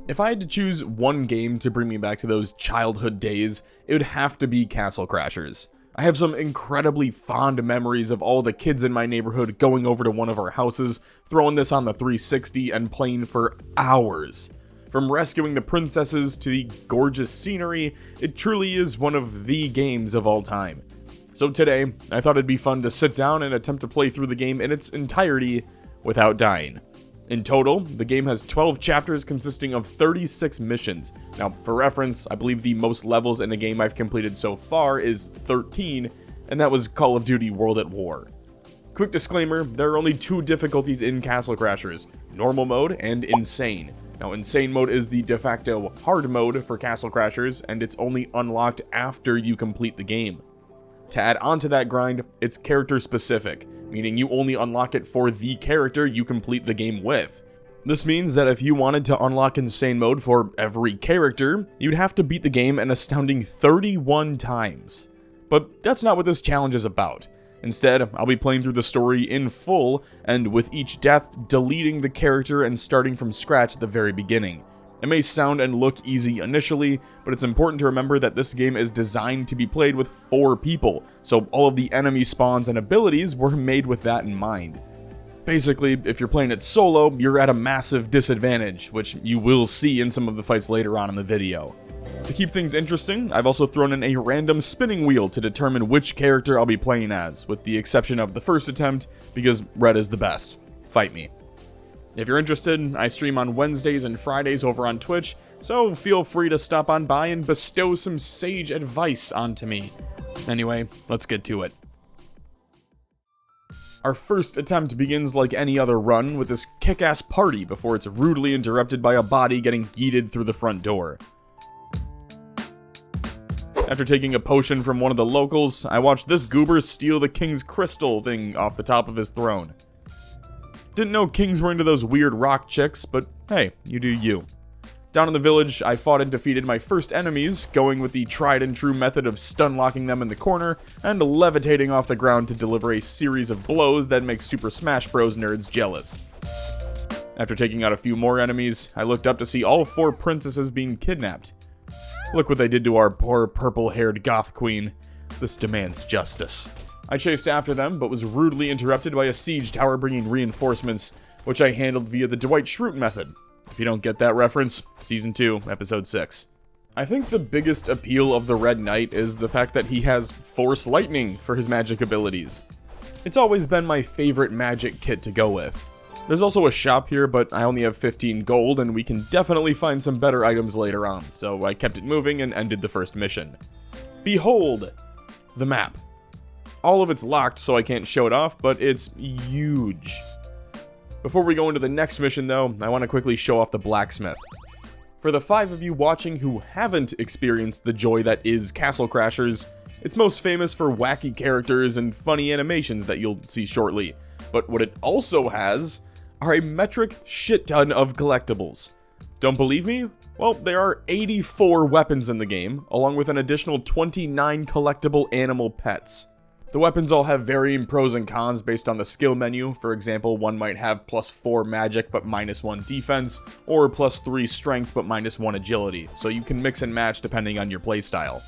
If I had to choose one game to bring me back to those childhood days, it would have to be Castlecrashers. I have some incredibly fond memories of all the kids in my neighborhood going over to one of our houses, throwing this on the 360 and playing for hours. From rescuing the princesses to the gorgeous scenery, it truly is one of the games of all time. So today, I thought it'd be fun to sit down and attempt to play through the game in its entirety without dying. In total, the game has 12 chapters consisting of 36 missions. Now, for reference, I believe the most levels in a game I've completed so far is 13, and that was Call of Duty World at War. Quick disclaimer, there are only two difficulties in Castlecrashers, normal mode and insane. Now, insane mode is the de facto hard mode for Castlecrashers, and it's only unlocked after you complete the game. To add on to that grind, it's character specific, meaning you only unlock it for the character you complete the game with. This means that if you wanted to unlock insane mode for every character, you'd have to beat the game an astounding 31 times. But that's not what this challenge is about. Instead, I'll be playing through the story in full, and with each death, deleting the character and starting from scratch at the very beginning. It may sound and look easy initially, but it's important to remember that this game is designed to be played with 4 people, so all of the enemy spawns and abilities were made with that in mind. Basically, if you're playing it solo, you're at a massive disadvantage, which you will see in some of the fights later on in the video. To keep things interesting, I've also thrown in a random spinning wheel to determine which character I'll be playing as, with the exception of the first attempt, because red is the best. Fight me. If you're interested, I stream on Wednesdays and Fridays over on Twitch, so feel free to stop on by and bestow some sage advice onto me. Anyway, let's get to it. Our first attempt begins like any other run with this kick-ass party before it's rudely interrupted by a body getting yeeted through the front door. After taking a potion from one of the locals, I watched this goober steal the king's crystal thing off the top of his throne. Didn't know kings were into those weird rock chicks, but hey, you do you. Down in the village, I fought and defeated my first enemies, going with the tried and true method of stun locking them in the corner and levitating off the ground to deliver a series of blows that make Super Smash Bros. Nerds jealous. After taking out a few more enemies, I looked up to see all 4 princesses being kidnapped. Look what they did to our poor purple-haired goth queen. This demands justice. I chased after them, but was rudely interrupted by a siege tower bringing reinforcements, which I handled via the Dwight Schrute method. If you don't get that reference, Season 2, Episode 6. I think the biggest appeal of the Red Knight is the fact that he has Force Lightning for his magic abilities. It's always been my favorite magic kit to go with. There's also a shop here, but I only have 15 gold, and we can definitely find some better items later on, so I kept it moving and ended the first mission. Behold! The map. All of it's locked, so I can't show it off, but it's huge. Before we go into the next mission, though, I want to quickly show off the blacksmith. For the 5 of you watching who haven't experienced the joy that is Castlecrashers, it's most famous for wacky characters and funny animations that you'll see shortly. But what it also has are a metric shit ton of collectibles. Don't believe me? Well, there are 84 weapons in the game, along with an additional 29 collectible animal pets. The weapons all have varying pros and cons based on the skill menu. For example, one might have +4 magic but -1 defense, or +3 strength but -1 agility, so you can mix and match depending on your playstyle.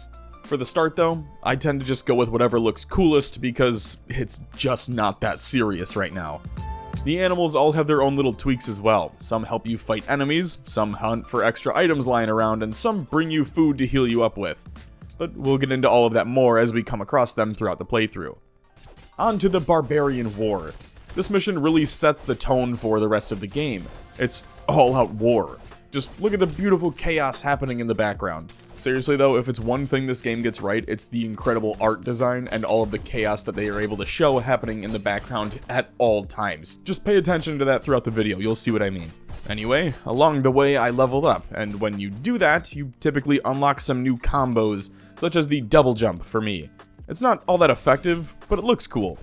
For the start though, I tend to just go with whatever looks coolest because it's just not that serious right now. The animals all have their own little tweaks as well. Some help you fight enemies, some hunt for extra items lying around, and some bring you food to heal you up with. But we'll get into all of that more as we come across them throughout the playthrough. On to the Barbarian War. This mission really sets the tone for the rest of the game. It's all out war. Just look at the beautiful chaos happening in the background. Seriously though, if it's one thing this game gets right, it's the incredible art design and all of the chaos that they are able to show happening in the background at all times. Just pay attention to that throughout the video, you'll see what I mean. Anyway, along the way I leveled up, and when you do that, you typically unlock some new combos, such as the double jump for me. It's not all that effective, but it looks cool.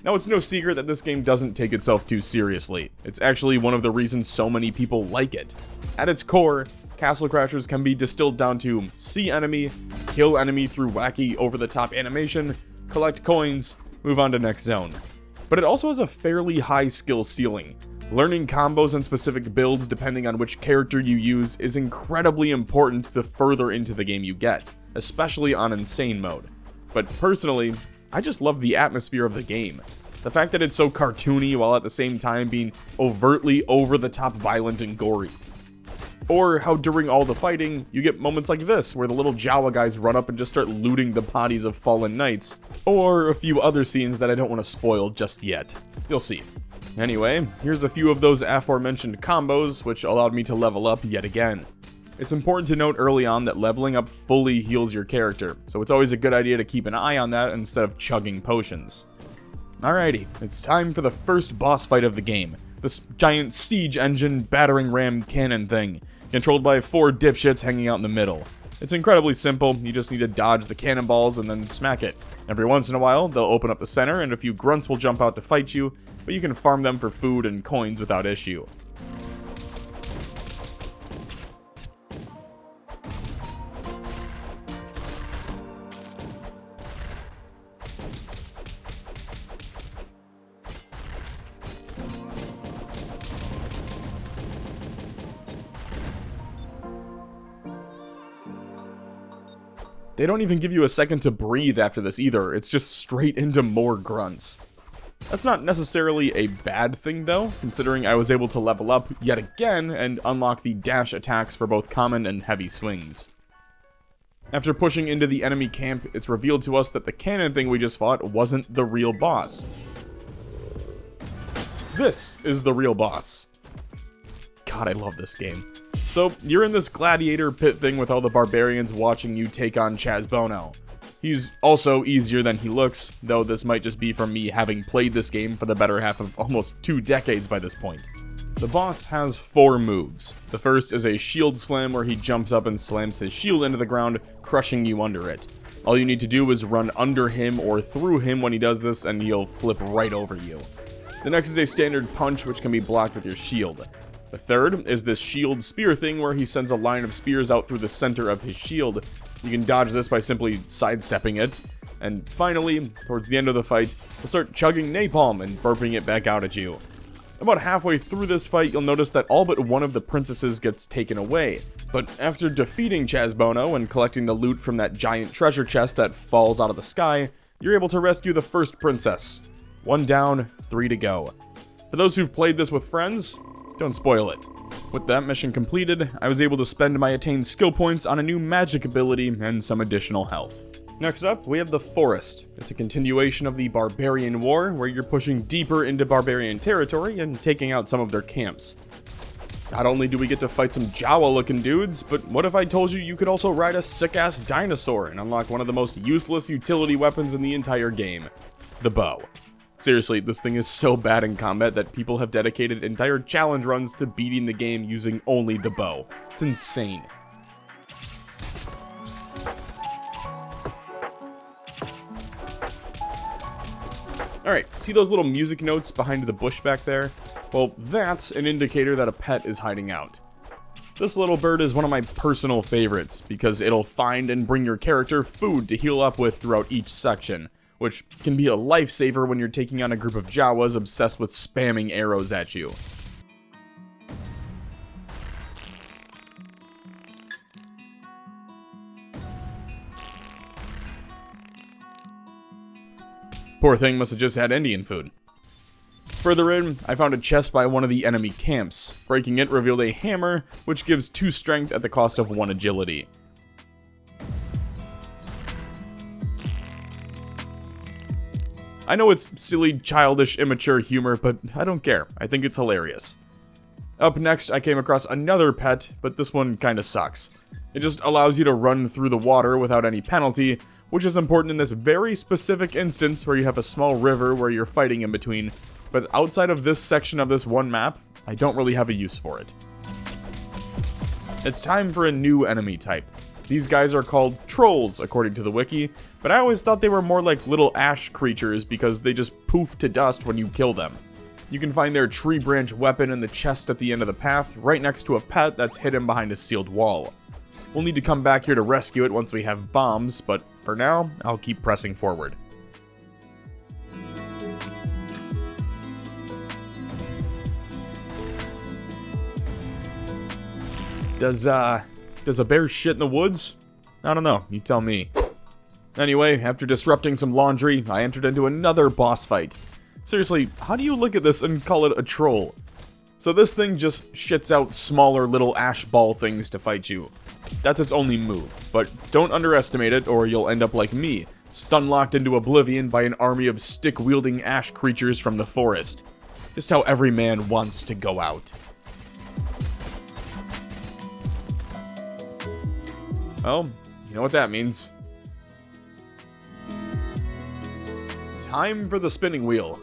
Now, it's no secret that this game doesn't take itself too seriously. It's actually one of the reasons so many people like it. At its core, Castlecrashers can be distilled down to see enemy, kill enemy through wacky over-the-top animation, collect coins, move on to next zone. But it also has a fairly high skill ceiling. Learning combos and specific builds depending on which character you use is incredibly important the further into the game you get, especially on Insane mode. But personally, I just love the atmosphere of the game. The fact that it's so cartoony while at the same time being overtly over-the-top violent and gory. Or how during all the fighting, you get moments like this, where the little Jawa guys run up and just start looting the bodies of fallen knights. Or a few other scenes that I don't want to spoil just yet. You'll see. Anyway, here's a few of those aforementioned combos, which allowed me to level up yet again. It's important to note early on that leveling up fully heals your character, so it's always a good idea to keep an eye on that instead of chugging potions. Alrighty, it's time for the first boss fight of the game. This giant siege engine battering ram cannon thing, controlled by 4 dipshits hanging out in the middle. It's incredibly simple, you just need to dodge the cannonballs and then smack it. Every once in a while, they'll open up the center and a few grunts will jump out to fight you, but you can farm them for food and coins without issue. They don't even give you a second to breathe after this either, it's just straight into more grunts. That's not necessarily a bad thing though, considering I was able to level up yet again and unlock the dash attacks for both common and heavy swings. After pushing into the enemy camp, it's revealed to us that the cannon thing we just fought wasn't the real boss. This is the real boss. God, I love this game. So, you're in this gladiator pit thing with all the barbarians watching you take on Chazbono. He's also easier than he looks, though this might just be from me having played this game for the better half of almost 2 decades by this point. The boss has 4 moves. The first is a shield slam where he jumps up and slams his shield into the ground, crushing you under it. All you need to do is run under him or through him when he does this and he'll flip right over you. The next is a standard punch which can be blocked with your shield. The third is this shield spear thing where he sends a line of spears out through the center of his shield. You can dodge this by simply sidestepping it. And finally, towards the end of the fight, he'll start chugging napalm and burping it back out at you. About halfway through this fight, you'll notice that all but one of the princesses gets taken away. But after defeating Chazbono and collecting the loot from that giant treasure chest that falls out of the sky, you're able to rescue the first princess. 1 down, 3 to go. For those who've played this with friends, don't spoil it. With that mission completed, I was able to spend my attained skill points on a new magic ability and some additional health. Next up, we have the Forest. It's a continuation of the Barbarian War, where you're pushing deeper into barbarian territory and taking out some of their camps. Not only do we get to fight some Jawa-looking dudes, but what if I told you you could also ride a sick-ass dinosaur and unlock one of the most useless utility weapons in the entire game? The bow. Seriously, this thing is so bad in combat that people have dedicated entire challenge runs to beating the game using only the bow. It's insane. Alright, see those little music notes behind the bush back there? Well, that's an indicator that a pet is hiding out. This little bird is one of my personal favorites, because it'll find and bring your character food to heal up with throughout each section, which can be a lifesaver when you're taking on a group of Jawas obsessed with spamming arrows at you. Poor thing must have just had Indian food. Further in, I found a chest by one of the enemy camps. Breaking it revealed a hammer, which gives 2 strength at the cost of 1 agility. I know it's silly, childish, immature humor, but I don't care. I think it's hilarious. Up next, I came across another pet, but this one kinda sucks. It just allows you to run through the water without any penalty, which is important in this very specific instance where you have a small river where you're fighting in between, but outside of this section of this one map, I don't really have a use for it. It's time for a new enemy type. These guys are called trolls, according to the wiki, but I always thought they were more like little ash creatures because they just poof to dust when you kill them. You can find their tree branch weapon in the chest at the end of the path, right next to a pet that's hidden behind a sealed wall. We'll need to come back here to rescue it once we have bombs, but for now, I'll keep pressing forward. Does a bear shit in the woods? I don't know, you tell me. Anyway, after disrupting some laundry, I entered into another boss fight. Seriously, how do you look at this and call it a troll? So this thing just shits out smaller little ash ball things to fight you. That's its only move, but don't underestimate it or you'll end up like me, stun-locked into oblivion by an army of stick-wielding ash creatures from the forest. Just how every man wants to go out. Oh, you know what that means. Time for the spinning wheel.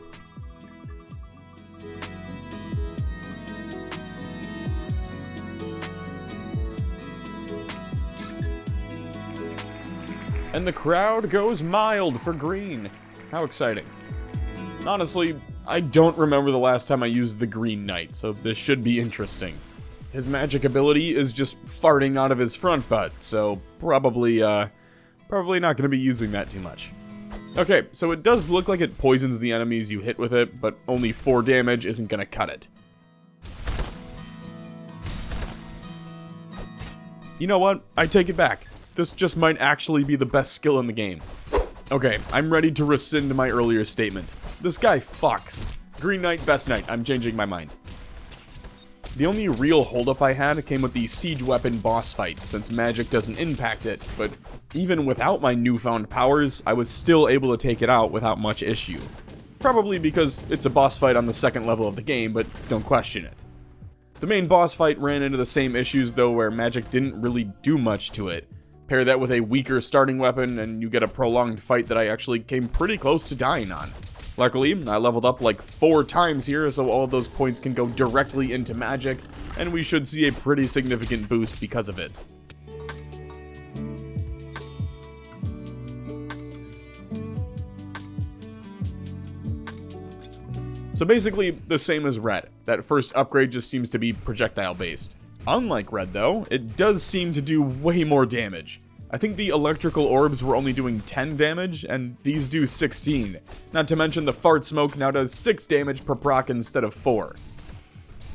And the crowd goes mild for green. How exciting. Honestly, I don't remember the last time I used the Green Knight, so this should be interesting. His magic ability is just farting out of his front butt, so probably not going to be using that too much. Okay, so it does look like it poisons the enemies you hit with it, but only 4 damage isn't going to cut it. You know what? I take it back. This just might actually be the best skill in the game. Okay, I'm ready to rescind my earlier statement. This guy fucks. Green Knight, best knight. I'm changing my mind. The only real holdup I had came with the siege weapon boss fight, since magic doesn't impact it, but even without my newfound powers, I was still able to take it out without much issue. Probably because it's a boss fight on the second level of the game, but don't question it. The main boss fight ran into the same issues though, where magic didn't really do much to it. Pair that with a weaker starting weapon, and you get a prolonged fight that I actually came pretty close to dying on. Luckily, I leveled up like 4 times here, so all of those points can go directly into magic, and we should see a pretty significant boost because of it. So basically, the same as Red. That first upgrade just seems to be projectile based. Unlike Red though, it does seem to do way more damage. I think the electrical orbs were only doing 10 damage, and these do 16. Not to mention the fart smoke now does 6 damage per proc instead of 4.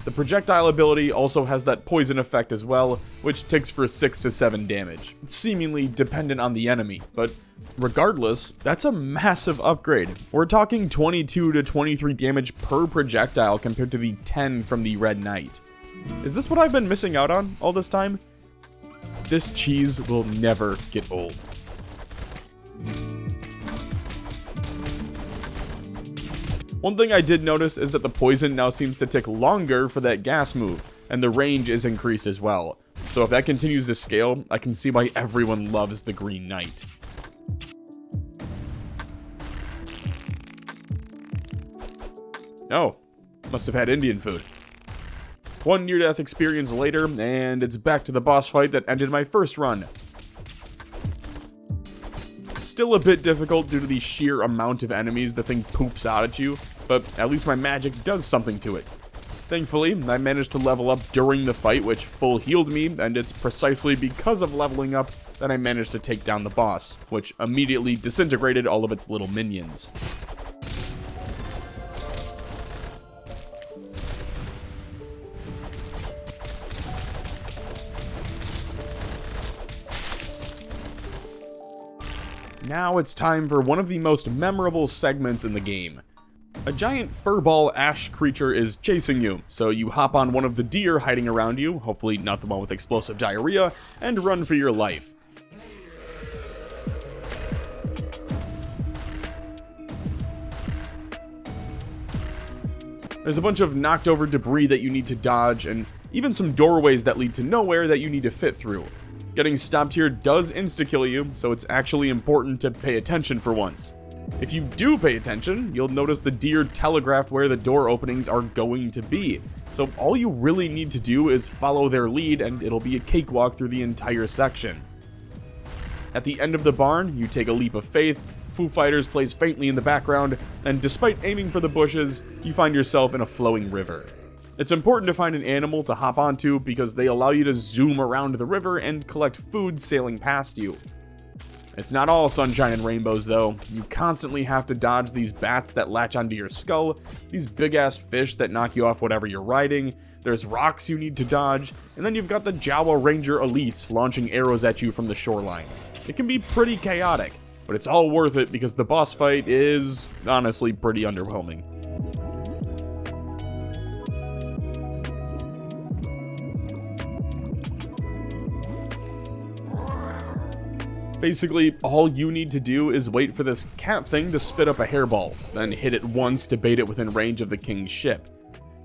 The projectile ability also has that poison effect as well, which ticks for 6 to 7 damage, seemingly dependent on the enemy, but regardless, that's a massive upgrade. We're talking 22 to 23 damage per projectile compared to the 10 from the Red Knight. Is this what I've been missing out on all this time? This cheese will never get old. One thing I did notice is that the poison now seems to tick longer for that gas move, and the range is increased as well. So if that continues to scale, I can see why everyone loves the Green Knight. Oh, must have had Indian food. 1 near-death experience later, and it's back to the boss fight that ended my first run. Still a bit difficult due to the sheer amount of enemies the thing poops out at you, but at least my magic does something to it. Thankfully, I managed to level up during the fight, which full healed me, and it's precisely because of leveling up that I managed to take down the boss, which immediately disintegrated all of its little minions. Now it's time for one of the most memorable segments in the game. A giant furball ash creature is chasing you, so you hop on one of the deer hiding around you, hopefully not the one with explosive diarrhea, and run for your life. There's a bunch of knocked over debris that you need to dodge, and even some doorways that lead to nowhere that you need to fit through. Getting stopped here does insta-kill you, so it's actually important to pay attention for once. If you do pay attention, you'll notice the deer telegraph where the door openings are going to be. So all you really need to do is follow their lead and it'll be a cakewalk through the entire section. At the end of the barn, you take a leap of faith, Foo Fighters plays faintly in the background, and despite aiming for the bushes, you find yourself in a flowing river. It's important to find an animal to hop onto because they allow you to zoom around the river and collect food sailing past you. It's not all sunshine and rainbows though. You constantly have to dodge these bats that latch onto your skull, these big ass fish that knock you off whatever you're riding, there's rocks you need to dodge, and then you've got the Jawa Ranger elites launching arrows at you from the shoreline. It can be pretty chaotic, but it's all worth it because the boss fight is honestly pretty underwhelming. Basically, all you need to do is wait for this cat thing to spit up a hairball, then hit it once to bait it within range of the king's ship.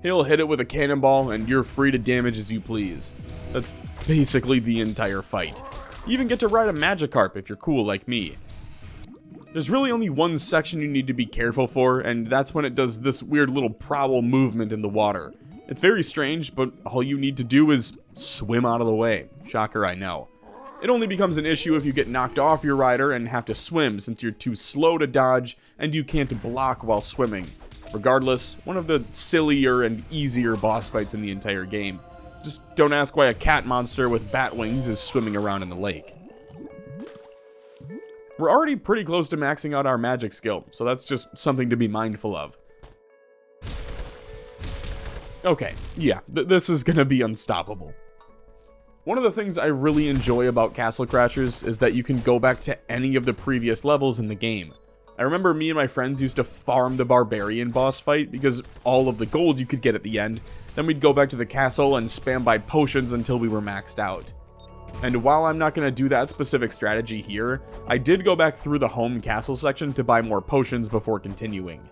He'll hit it with a cannonball, and you're free to damage as you please. That's basically the entire fight. You even get to ride a Magikarp if you're cool like me. There's really only one section you need to be careful for, and that's when it does this weird little prowl movement in the water. It's very strange, but all you need to do is swim out of the way. Shocker, I know. It only becomes an issue if you get knocked off your rider and have to swim since you're too slow to dodge and you can't block while swimming. Regardless, one of the sillier and easier boss fights in the entire game. Just don't ask why a cat monster with bat wings is swimming around in the lake. We're already pretty close to maxing out our magic skill, so that's just something to be mindful of. Okay, yeah, this is gonna be unstoppable. One of the things I really enjoy about Castlecrashers is that you can go back to any of the previous levels in the game. I remember me and my friends used to farm the Barbarian boss fight because all of the gold you could get at the end, then we'd go back to the castle and spam buy potions until we were maxed out. And while I'm not going to do that specific strategy here, I did go back through the home castle section to buy more potions before continuing.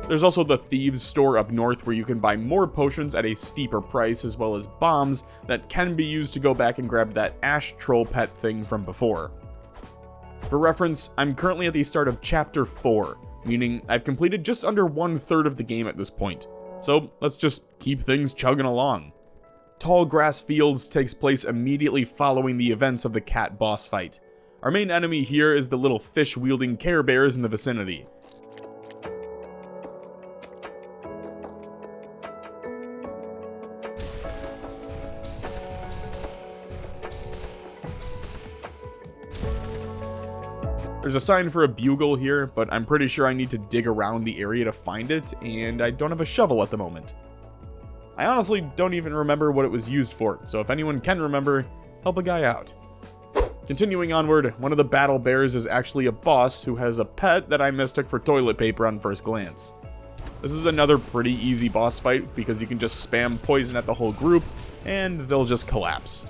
There's also the Thieves store up north where you can buy more potions at a steeper price as well as bombs that can be used to go back and grab that Ash Troll pet thing from before. For reference, I'm currently at the start of Chapter 4, meaning I've completed just under 1/3 of the game at this point. So let's just keep things chugging along. Tall Grass Fields takes place immediately following the events of the cat boss fight. Our main enemy here is the little fish-wielding Care Bears in the vicinity. There's a sign for a bugle here, but I'm pretty sure I need to dig around the area to find it, and I don't have a shovel at the moment. I honestly don't even remember what it was used for, so if anyone can remember, help a guy out. Continuing onward, one of the battle bears is actually a boss who has a pet that I mistook for toilet paper on first glance. This is another pretty easy boss fight because you can just spam poison at the whole group, and they'll just collapse.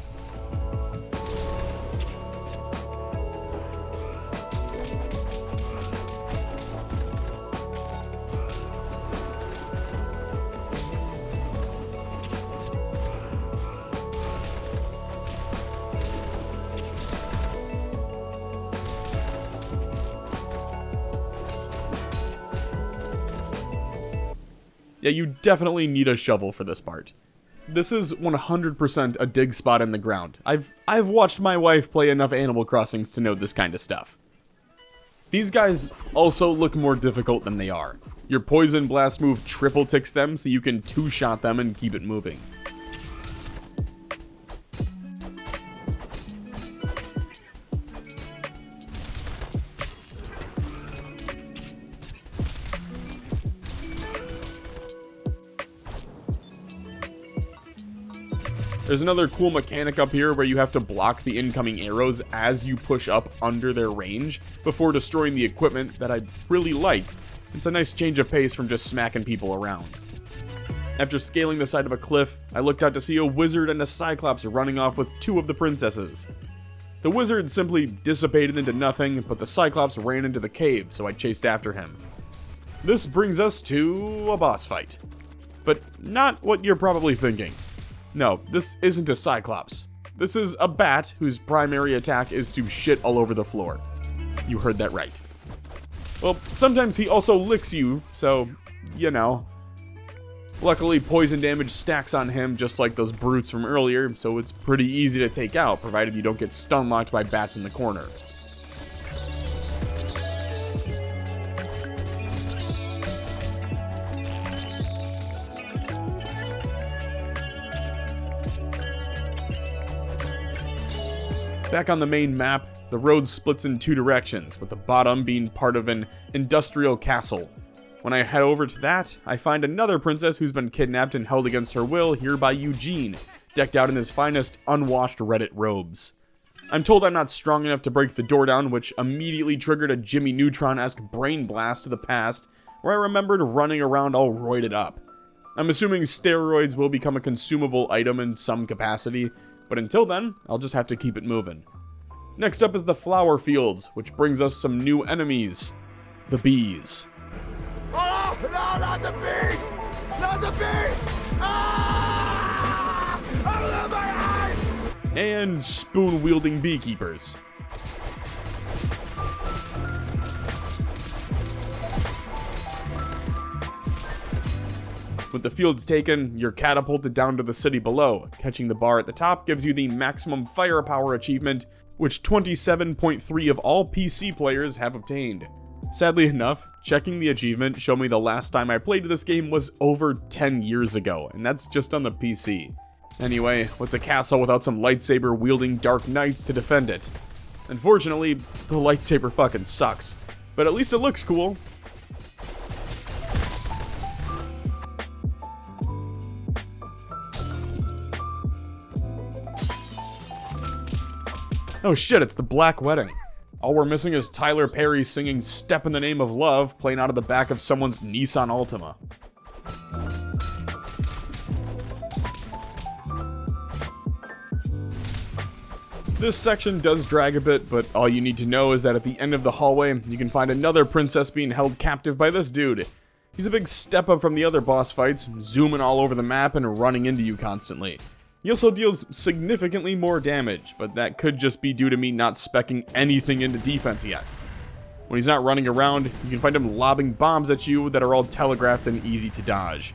Yeah, you definitely need a shovel for this part. This is 100% a dig spot in the ground. I've watched my wife play enough Animal Crossings to know this kind of stuff. These guys also look more difficult than they are. Your Poison Blast move triple ticks them so you can two-shot them and keep it moving. There's another cool mechanic up here where you have to block the incoming arrows as you push up under their range before destroying the equipment that I really liked. It's a nice change of pace from just smacking people around. After scaling the side of a cliff, I looked out to see a wizard and a cyclops running off with two of the princesses. The wizard simply dissipated into nothing, but the cyclops ran into the cave, so I chased after him. This brings us to a boss fight. But not what you're probably thinking. No, this isn't a Cyclops. This is a bat whose primary attack is to shit all over the floor. You heard that right. Well, sometimes he also licks you, so, you know. Luckily, poison damage stacks on him just like those brutes from earlier, so it's pretty easy to take out, provided you don't get stun-locked by bats in the corner. Back on the main map, the road splits in two directions, with the bottom being part of an industrial castle. When I head over to that, I find another princess who's been kidnapped and held against her will here by Eugene, decked out in his finest unwashed Reddit robes. I'm told I'm not strong enough to break the door down, which immediately triggered a Jimmy Neutron-esque brain blast to the past, where I remembered running around all roided up. I'm assuming steroids will become a consumable item in some capacity, but until then, I'll just have to keep it moving. Next up is the flower fields, which brings us some new enemies. The bees. Oh, no, not the bees! Not the bees! Ah! I love my eyes! And spoon-wielding beekeepers. With the fields taken, you're catapulted down to the city below. Catching the bar at the top gives you the maximum firepower achievement, which 27.3 of all PC players have obtained. Sadly enough, checking the achievement showed me the last time I played this game was over 10 years ago, and that's just on the PC. Anyway, what's a castle without some lightsaber-wielding dark knights to defend it? Unfortunately, the lightsaber fucking sucks, but at least it looks cool. Oh shit, it's the Black Wedding. All we're missing is Tyler Perry singing Step in the Name of Love playing out of the back of someone's Nissan Altima. This section does drag a bit, but all you need to know is that at the end of the hallway, you can find another princess being held captive by this dude. He's a big step up from the other boss fights, zooming all over the map and running into you constantly. He also deals significantly more damage, but that could just be due to me not speccing anything into defense yet. When he's not running around, you can find him lobbing bombs at you that are all telegraphed and easy to dodge.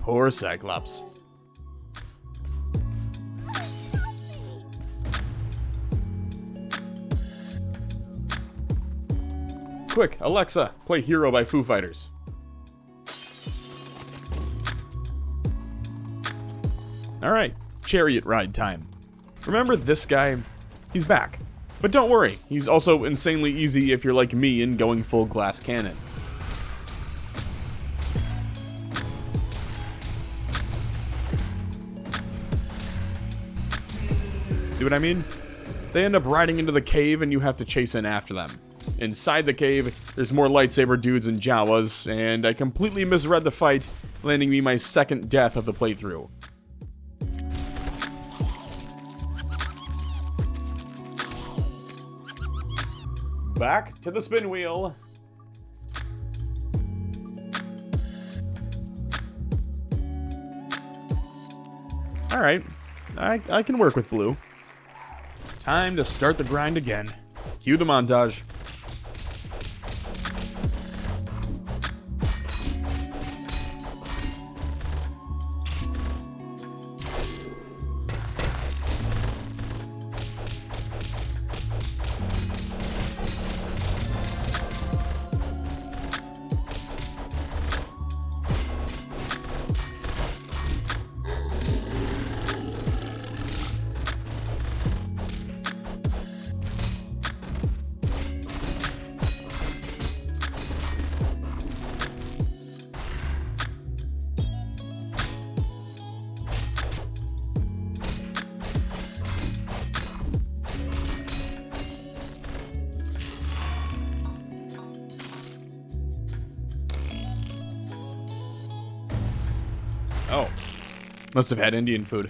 Poor Cyclops. Quick, Alexa, play Hero by Foo Fighters. Alright, chariot ride time. Remember this guy? He's back. But don't worry, he's also insanely easy if you're like me and going full glass cannon. See what I mean? They end up riding into the cave and you have to chase in after them. Inside the cave, there's more lightsaber dudes and Jawas, and I completely misread the fight, landing me my second death of the playthrough. Back to the spin wheel. Alright, I can work with blue. Time to start the grind again. Cue the montage. Oh. Must have had Indian food.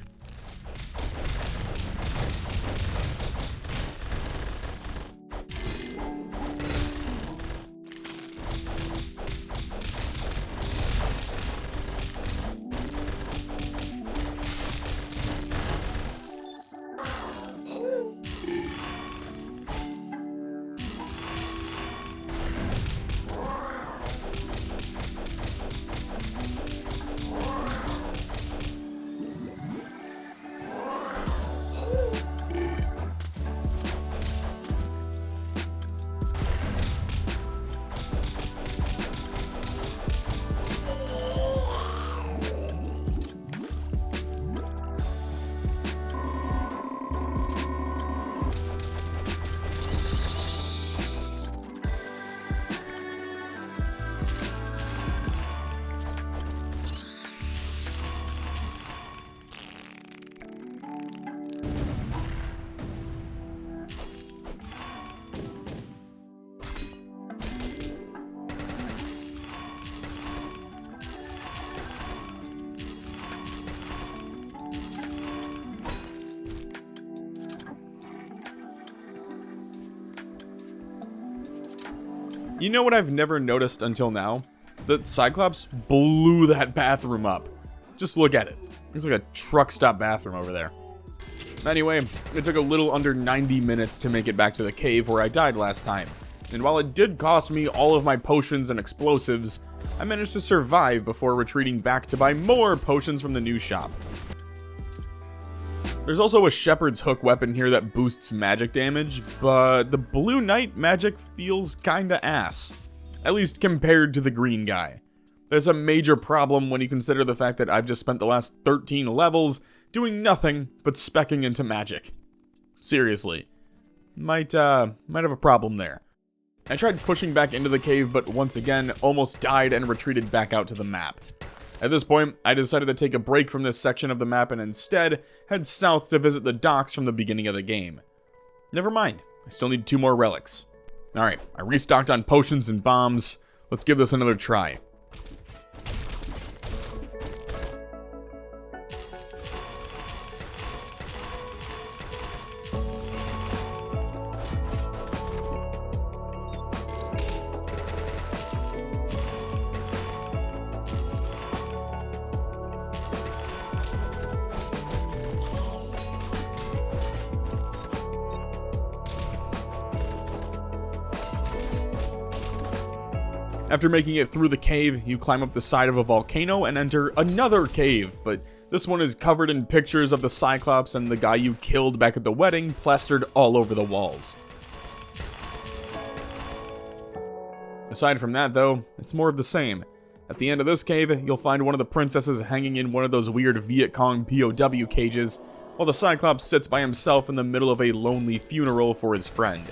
You know what I've never noticed until now? That Cyclops blew that bathroom up. Just look at it. It's like a truck stop bathroom over there. Anyway, it took a little under 90 minutes to make it back to the cave where I died last time. And while it did cost me all of my potions and explosives, I managed to survive before retreating back to buy more potions from the new shop. There's also a shepherd's hook weapon here that boosts magic damage, but the blue knight magic feels kinda ass. At least compared to the green guy. There's a major problem when you consider the fact that I've just spent the last 13 levels doing nothing but speccing into magic. Seriously. Might have a problem there. I tried pushing back into the cave, but once again, almost died and retreated back out to the map. At this point, I decided to take a break from this section of the map and instead head south to visit the docks from the beginning of the game. Never mind, I still need 2 more relics. Alright, I restocked on potions and bombs. Let's give this another try. After making it through the cave, you climb up the side of a volcano and enter another cave, but this one is covered in pictures of the Cyclops and the guy you killed back at the wedding plastered all over the walls. Aside from that though, it's more of the same. At the end of this cave, you'll find one of the princesses hanging in one of those weird Viet Cong POW cages, while the Cyclops sits by himself in the middle of a lonely funeral for his friend.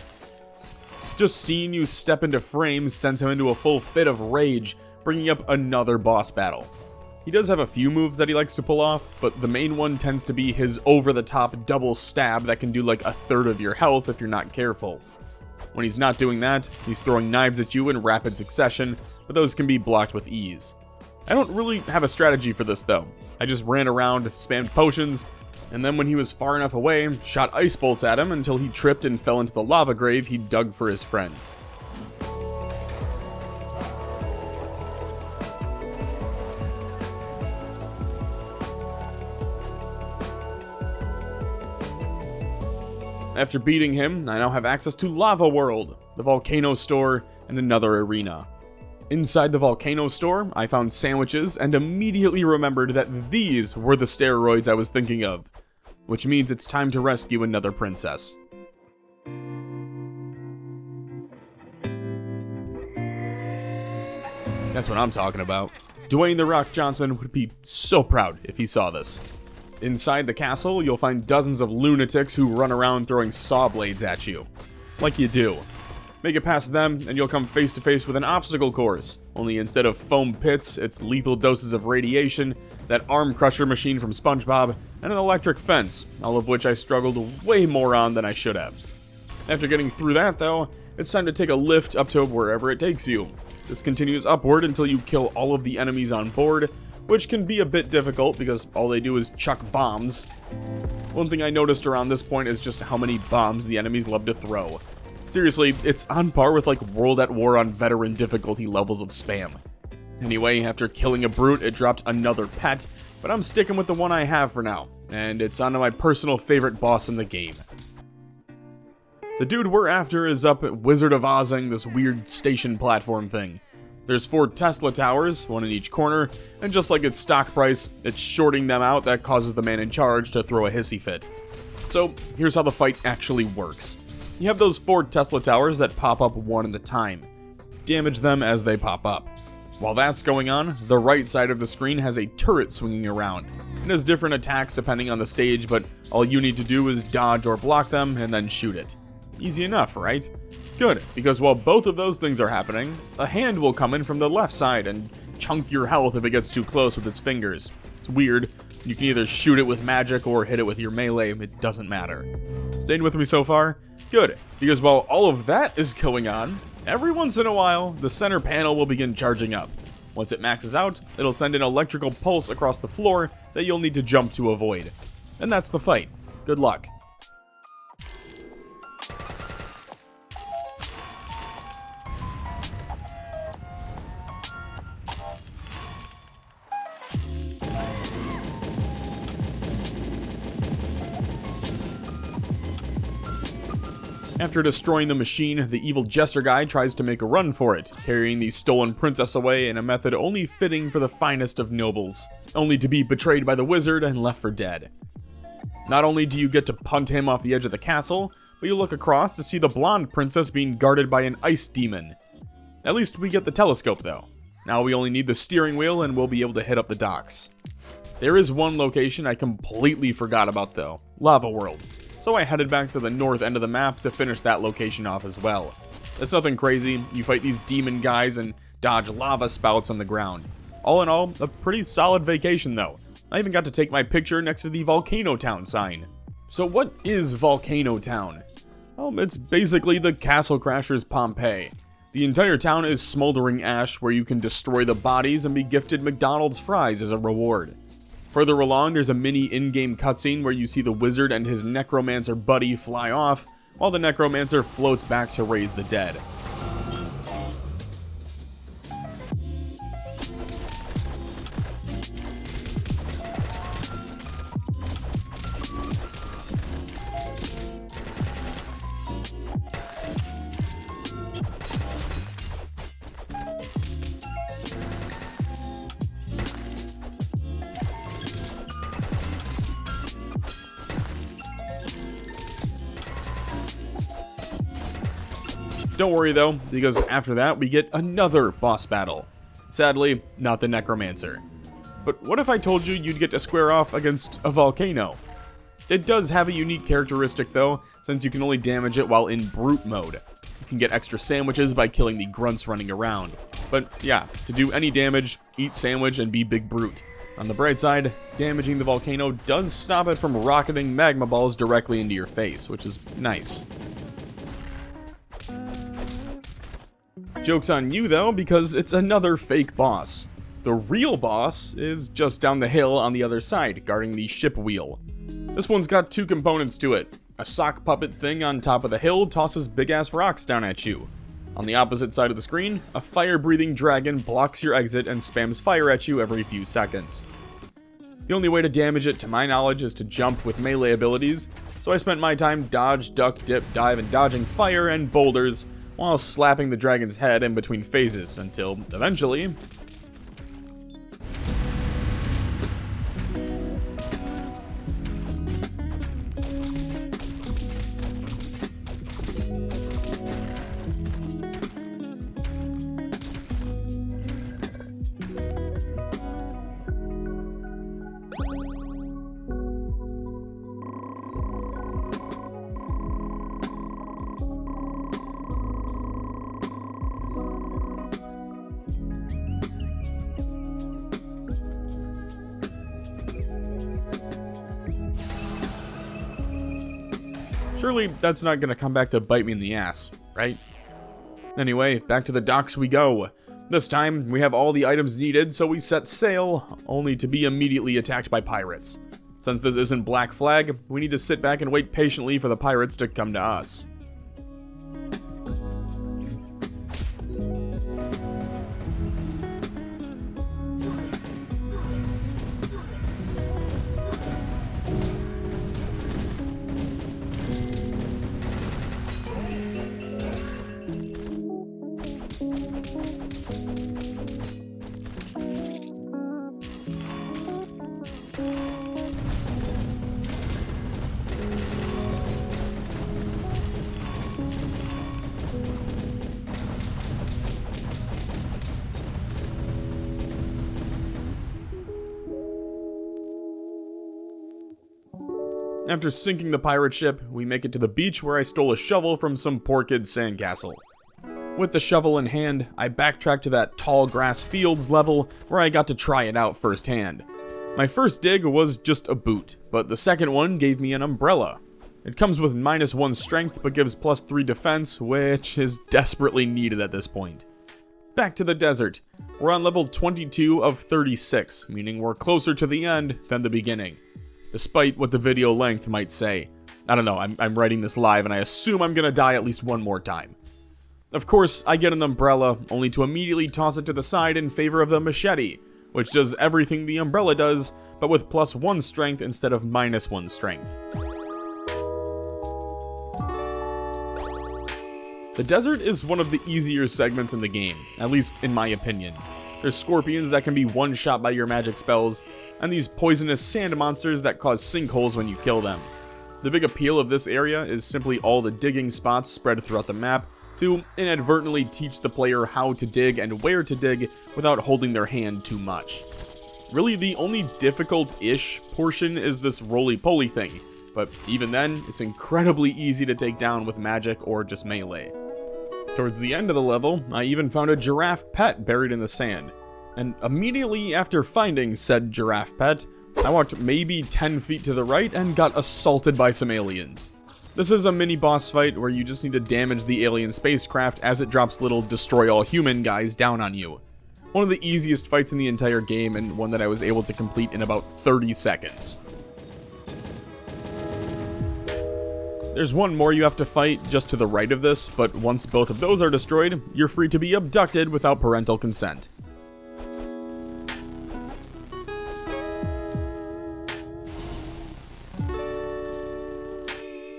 Just seeing you step into frame sends him into a full fit of rage, bringing up another boss battle. He does have a few moves that he likes to pull off, but the main one tends to be his over-the-top double stab that can do like a third of your health if you're not careful. When he's not doing that, he's throwing knives at you in rapid succession, but those can be blocked with ease. I don't really have a strategy for this though. I just ran around, spammed potions, and then when he was far enough away, shot ice bolts at him until he tripped and fell into the lava grave he dug for his friend. After beating him, I now have access to Lava World, the volcano store, and another arena. Inside the volcano store, I found sandwiches and immediately remembered that these were the steroids I was thinking of, which means it's time to rescue another princess. That's what I'm talking about. Dwayne "The Rock" Johnson would be so proud if he saw this. Inside the castle, you'll find dozens of lunatics who run around throwing saw blades at you. Like you do. Make it past them, and you'll come face to face with an obstacle course. Only instead of foam pits, it's lethal doses of radiation, that arm crusher machine from SpongeBob, and an electric fence, all of which I struggled way more on than I should have. After getting through that, though, it's time to take a lift up to wherever it takes you. This continues upward until you kill all of the enemies on board, which can be a bit difficult because all they do is chuck bombs. One thing I noticed around this point is just how many bombs the enemies love to throw. Seriously, it's on par with like World at War on veteran difficulty levels of spam. Anyway, after killing a brute, it dropped another pet, but I'm sticking with the one I have for now, and it's on to my personal favorite boss in the game. The dude we're after is up at Wizard of Ozing, this weird station platform thing. There's 4 Tesla towers, one in each corner, and just like its stock price, it's shorting them out that causes the man in charge to throw a hissy fit. So, here's how the fight actually works. You have those 4 Tesla towers that pop up one at a time. Damage them as they pop up. While that's going on, the right side of the screen has a turret swinging around. It has different attacks depending on the stage, but all you need to do is dodge or block them and then shoot it. Easy enough, right? Good, because while both of those things are happening, a hand will come in from the left side and chunk your health if it gets too close with its fingers. It's weird. You can either shoot it with magic or hit it with your melee, it doesn't matter. Staying with me so far? Good, because while all of that is going on, every once in a while, the center panel will begin charging up. Once it maxes out, it'll send an electrical pulse across the floor that you'll need to jump to avoid. And that's the fight. Good luck. After destroying the machine, the evil jester guy tries to make a run for it, carrying the stolen princess away in a method only fitting for the finest of nobles, only to be betrayed by the wizard and left for dead. Not only do you get to punt him off the edge of the castle, but you look across to see the blonde princess being guarded by an ice demon. At least we get the telescope though. Now we only need the steering wheel and we'll be able to hit up the docks. There is one location I completely forgot about though, Lava World. So I headed back to the north end of the map to finish that location off as well. It's nothing crazy, you fight these demon guys and dodge lava spouts on the ground. All in all, a pretty solid vacation though. I even got to take my picture next to the Volcano Town sign. So what is Volcano Town? Well, it's basically the Castlecrashers Pompeii. The entire town is smoldering ash where you can destroy the bodies and be gifted McDonald's fries as a reward. Further along, there's a mini in-game cutscene where you see the wizard and his necromancer buddy fly off, while the necromancer floats back to raise the dead. Don't worry though, because after that we get another boss battle. Sadly, not the necromancer. But what if I told you you'd get to square off against a volcano? It does have a unique characteristic though, since you can only damage it while in brute mode. You can get extra sandwiches by killing the grunts running around. But yeah, to do any damage, eat sandwich and be big brute. On the bright side, damaging the volcano does stop it from rocketing magma balls directly into your face, which is nice. Joke's on you though, because it's another fake boss. The real boss is just down the hill on the other side, guarding the ship wheel. This one's got two components to it. A sock puppet thing on top of the hill tosses big ass rocks down at you. On the opposite side of the screen, a fire-breathing dragon blocks your exit and spams fire at you every few seconds. The only way to damage it to my knowledge is to jump with melee abilities, so I spent my time dodge, duck, dip, dive, and dodging fire and boulders, while slapping the dragon's head in between phases, until, eventually... Surely that's not gonna come back to bite me in the ass, right? Anyway, back to the docks we go. This time, we have all the items needed, so we set sail, only to be immediately attacked by pirates. Since this isn't Black Flag, we need to sit back and wait patiently for the pirates to come to us. After sinking the pirate ship, we make it to the beach where I stole a shovel from some poor kid's sandcastle. With the shovel in hand, I backtrack to that tall grass fields level where I got to try it out firsthand. My first dig was just a boot, but the second one gave me an umbrella. It comes with -1 strength but gives +3 defense, which is desperately needed at this point. Back to the desert. We're on level 22 of 36, meaning we're closer to the end than the beginning. Despite what the video length might say. I don't know, I'm writing this live and I assume I'm gonna die at least one more time. Of course, I get an umbrella, only to immediately toss it to the side in favor of the machete, which does everything the umbrella does, but with +1 strength instead of -1 strength. The desert is one of the easier segments in the game, at least in my opinion. There's scorpions that can be one-shot by your magic spells, and these poisonous sand monsters that cause sinkholes when you kill them. The big appeal of this area is simply all the digging spots spread throughout the map to inadvertently teach the player how to dig and where to dig without holding their hand too much. Really, the only difficult-ish portion is this roly-poly thing, but even then, it's incredibly easy to take down with magic or just melee. Towards the end of the level, I even found a giraffe pet buried in the sand, and immediately after finding said giraffe pet, I walked maybe 10 feet to the right and got assaulted by some aliens. This is a mini boss fight where you just need to damage the alien spacecraft as it drops little destroy all human guys down on you. One of the easiest fights in the entire game and one that I was able to complete in about 30 seconds. There's one more you have to fight just to the right of this, but once both of those are destroyed, you're free to be abducted without parental consent.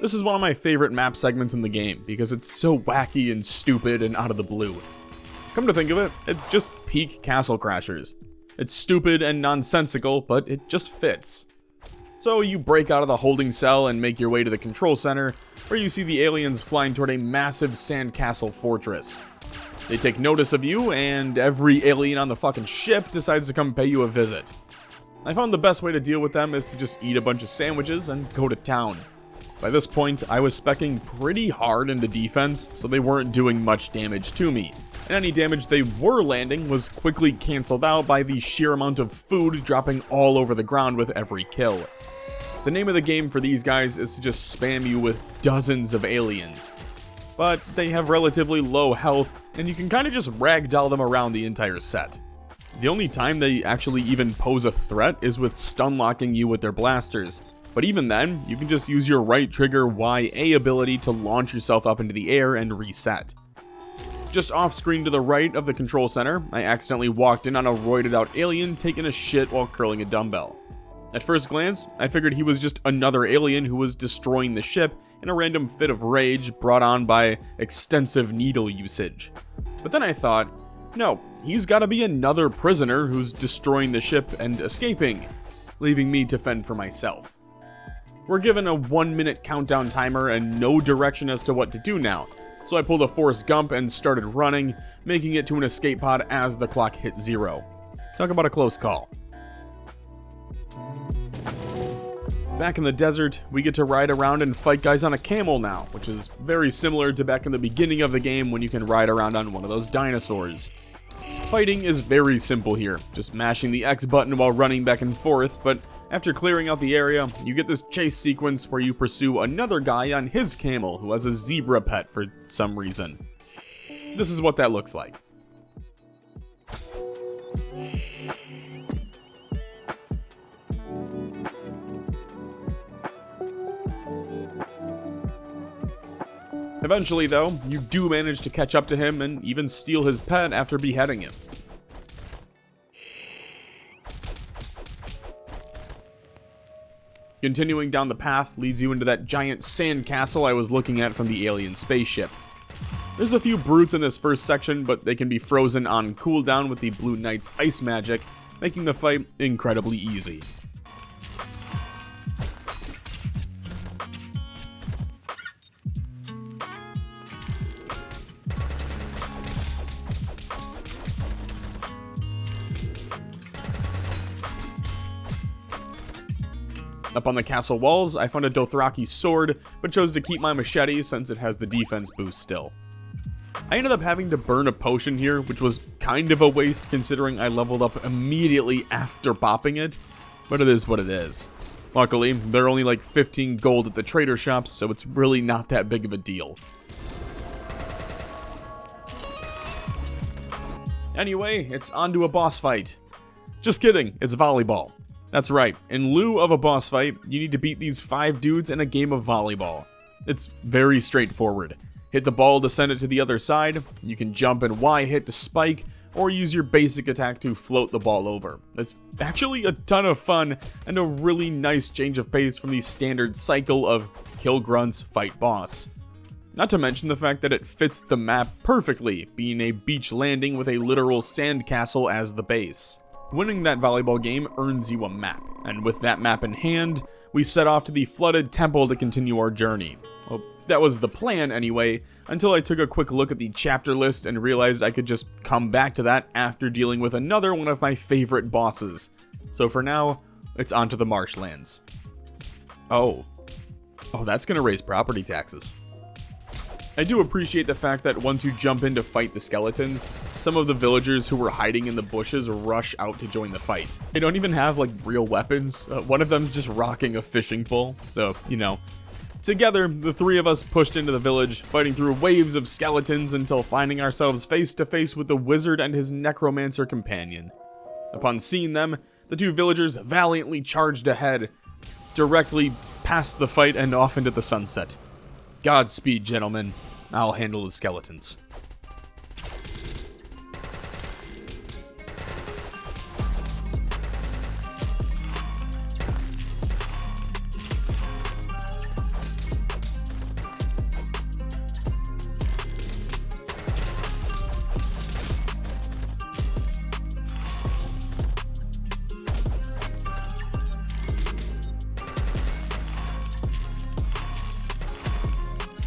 This is one of my favorite map segments in the game, because it's so wacky and stupid and out of the blue. Come to think of it, it's just peak Castlecrashers. It's stupid and nonsensical, but it just fits. So you break out of the holding cell and make your way to the control center, where you see the aliens flying toward a massive sandcastle fortress. They take notice of you, and every alien on the fucking ship decides to come pay you a visit. I found the best way to deal with them is to just eat a bunch of sandwiches and go to town. By this point, I was speccing pretty hard into defense, so they weren't doing much damage to me, and any damage they were landing was quickly cancelled out by the sheer amount of food dropping all over the ground with every kill. The name of the game for these guys is to just spam you with dozens of aliens. But they have relatively low health, and you can kind of just ragdoll them around the entire set. The only time they actually even pose a threat is with stun-locking you with their blasters. But even then, you can just use your right trigger YA ability to launch yourself up into the air and reset. Just off screen to the right of the control center, I accidentally walked in on a roided out alien taking a shit while curling a dumbbell. At first glance, I figured he was just another alien who was destroying the ship in a random fit of rage brought on by extensive needle usage. But then I thought, no, he's gotta be another prisoner who's destroying the ship and escaping, leaving me to fend for myself. We're given a 1-minute countdown timer and no direction as to what to do now, so I pulled a Forrest Gump and started running, making it to an escape pod as the clock hit 0. Talk about a close call. Back in the desert, we get to ride around and fight guys on a camel now, which is very similar to back in the beginning of the game when you can ride around on one of those dinosaurs. Fighting is very simple here, just mashing the X button while running back and forth, but after clearing out the area, you get this chase sequence where you pursue another guy on his camel who has a zebra pet for some reason. This is what that looks like. Eventually, though, you do manage to catch up to him and even steal his pet after beheading him. Continuing down the path leads you into that giant sand castle I was looking at from the alien spaceship. There's a few brutes in this first section, but they can be frozen on cooldown with the Blue Knight's ice magic, making the fight incredibly easy. Up on the castle walls, I found a Dothraki sword, but chose to keep my machete since it has the defense boost still. I ended up having to burn a potion here, which was kind of a waste considering I leveled up immediately after popping it, but it is what it is. Luckily, they're only like 15 gold at the trader shops, so it's really not that big of a deal. Anyway, it's on to a boss fight. Just kidding, it's volleyball. That's right, in lieu of a boss fight, you need to beat these 5 dudes in a game of volleyball. It's very straightforward. Hit the ball to send it to the other side, you can jump and Y hit to spike, or use your basic attack to float the ball over. It's actually a ton of fun, and a really nice change of pace from the standard cycle of kill grunts, fight boss. Not to mention the fact that it fits the map perfectly, being a beach landing with a literal sand castle as the base. Winning that volleyball game earns you a map, and with that map in hand, we set off to the flooded temple to continue our journey. Well, that was the plan anyway, until I took a quick look at the chapter list and realized I could just come back to that after dealing with another one of my favorite bosses. So for now, it's on to the marshlands. Oh, that's gonna raise property taxes. I do appreciate the fact that once you jump in to fight the skeletons, some of the villagers who were hiding in the bushes rush out to join the fight. They don't even have like real weapons. One of them's just rocking a fishing pole, so, you know. Together, the three of us pushed into the village, fighting through waves of skeletons until finding ourselves face to face with the wizard and his necromancer companion. Upon seeing them, the two villagers valiantly charged ahead, directly past the fight and off into the sunset. Godspeed, gentlemen. I'll handle the skeletons.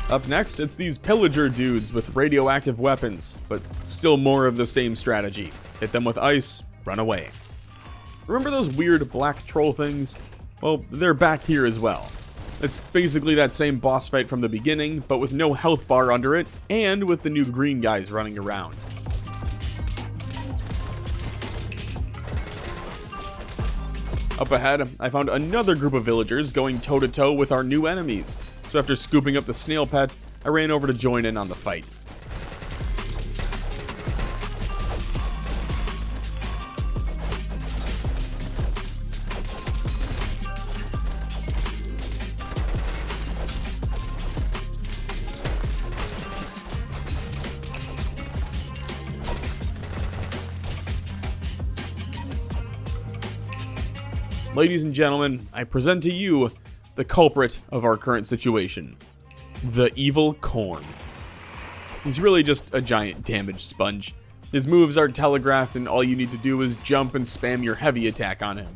Up next, it's these pillager dudes with radioactive weapons, but still more of the same strategy. Hit them with ice, run away. Remember those weird black troll things? Well, they're back here as well. It's basically that same boss fight from the beginning, but with no health bar under it, and with the new green guys running around. Up ahead, I found another group of villagers going toe-to-toe with our new enemies. So after scooping up the snail pet, I ran over to join in on the fight. Ladies and gentlemen, I present to you the culprit of our current situation, the evil Corn. He's really just a giant damage sponge. His moves are telegraphed and all you need to do is jump and spam your heavy attack on him.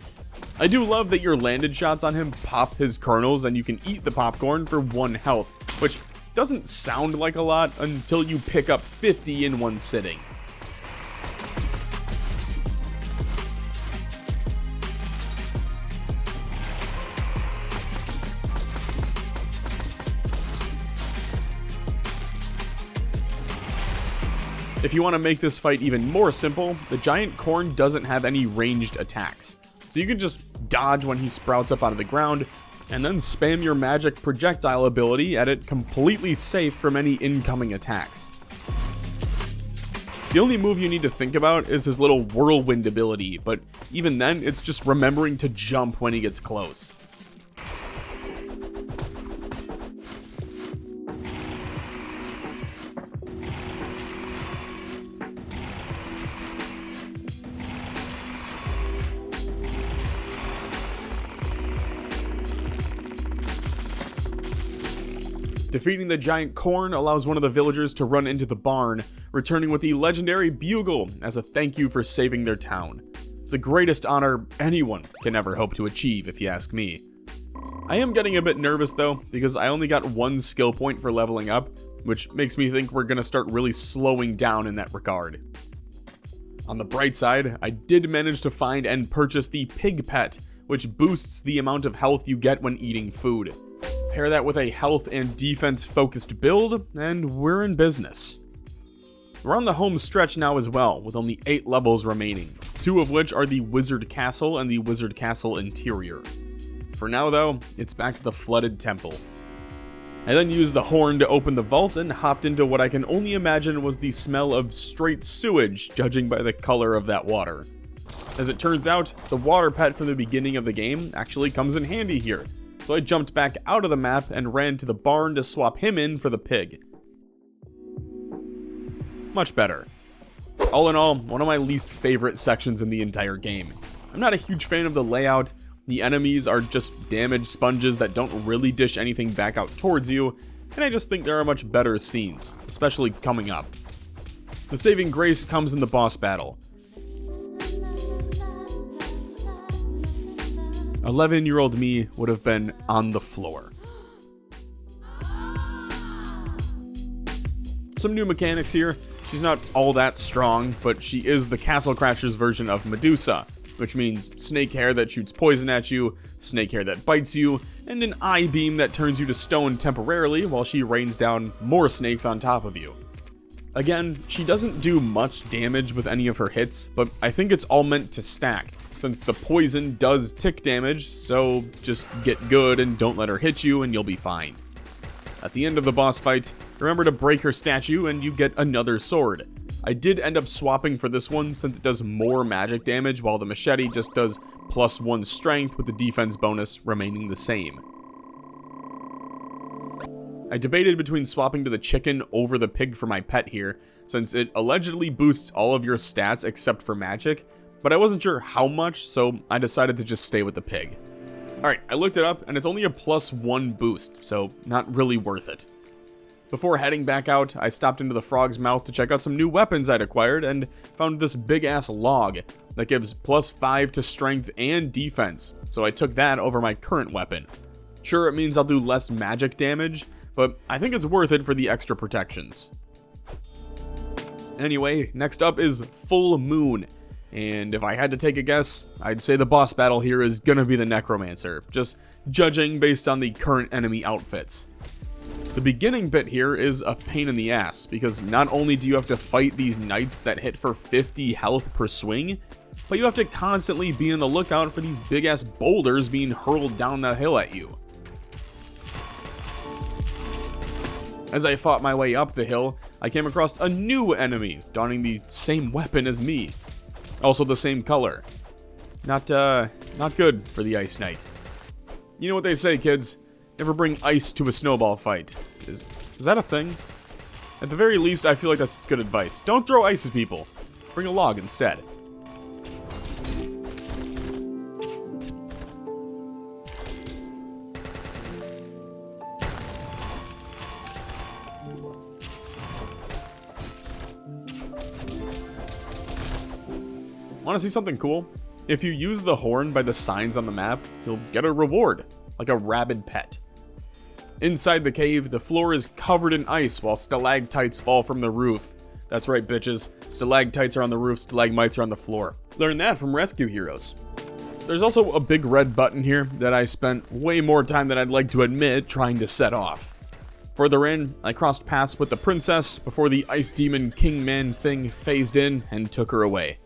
I do love that your landed shots on him pop his kernels and you can eat the popcorn for 1 health, which doesn't sound like a lot until you pick up 50 in one sitting. If you want to make this fight even more simple, the giant corn doesn't have any ranged attacks. So you can just dodge when he sprouts up out of the ground, and then spam your magic projectile ability at it completely safe from any incoming attacks. The only move you need to think about is his little whirlwind ability, but even then, it's just remembering to jump when he gets close. Defeating the giant corn allows one of the villagers to run into the barn, returning with the legendary bugle as a thank you for saving their town. The greatest honor anyone can ever hope to achieve, if you ask me. I am getting a bit nervous though, because I only got 1 skill point for leveling up, which makes me think we're gonna start really slowing down in that regard. On the bright side, I did manage to find and purchase the pig pet, which boosts the amount of health you get when eating food. Pair that with a health and defense focused build, and we're in business. We're on the home stretch now as well, with only 8 levels remaining, 2 of which are the Wizard Castle and the Wizard Castle Interior. For now though, it's back to the flooded temple. I then used the horn to open the vault and hopped into what I can only imagine was the smell of straight sewage, judging by the color of that water. As it turns out, the water pet from the beginning of the game actually comes in handy here. So I jumped back out of the map and ran to the barn to swap him in for the pig. Much better. All in all, one of my least favorite sections in the entire game. I'm not a huge fan of the layout. The enemies are just damage sponges that don't really dish anything back out towards you, and I just think there are much better scenes, especially coming up. The saving grace comes in the boss battle. 11-year-old me would have been on the floor. Some new mechanics here. She's not all that strong, but she is the Castlecrashers version of Medusa, which means snake hair that shoots poison at you, snake hair that bites you, and an eye beam that turns you to stone temporarily while she rains down more snakes on top of you. Again, she doesn't do much damage with any of her hits, but I think it's all meant to stack, since the poison does tick damage, so just get good and don't let her hit you and you'll be fine. At the end of the boss fight, remember to break her statue and you get another sword. I did end up swapping for this one since it does more magic damage while the machete just does +1 strength with the defense bonus remaining the same. I debated between swapping to the chicken over the pig for my pet here, since it allegedly boosts all of your stats except for magic, but I wasn't sure how much, so I decided to just stay with the pig. Alright, I looked it up and it's only a +1 boost, so not really worth it. Before heading back out, I stopped into the frog's mouth to check out some new weapons I'd acquired and found this big ass log that gives +5 to strength and defense, so I took that over my current weapon. Sure, it means I'll do less magic damage, but I think it's worth it for the extra protections. Anyway, next up is Full Moon, and if I had to take a guess, I'd say the boss battle here is gonna be the Necromancer, just judging based on the current enemy outfits. The beginning bit here is a pain in the ass, because not only do you have to fight these knights that hit for 50 health per swing, but you have to constantly be on the lookout for these big ass boulders being hurled down the hill at you. As I fought my way up the hill, I came across a new enemy, donning the same weapon as me. Also the same color. Not good for the Ice Knight. You know what they say, kids? Never bring ice to a snowball fight. Is that a thing? At the very least, I feel like that's good advice. Don't throw ice at people. Bring a log instead. Want to see something cool? If you use the horn by the signs on the map, you'll get a reward, like a rabid pet. Inside the cave, the floor is covered in ice while stalactites fall from the roof. That's right, bitches. Stalactites are on the roof, stalagmites are on the floor. Learn that from Rescue Heroes. There's also a big red button here that I spent way more time than I'd like to admit trying to set off. Further in, I crossed paths with the princess before the ice demon king man thing phased in and took her away.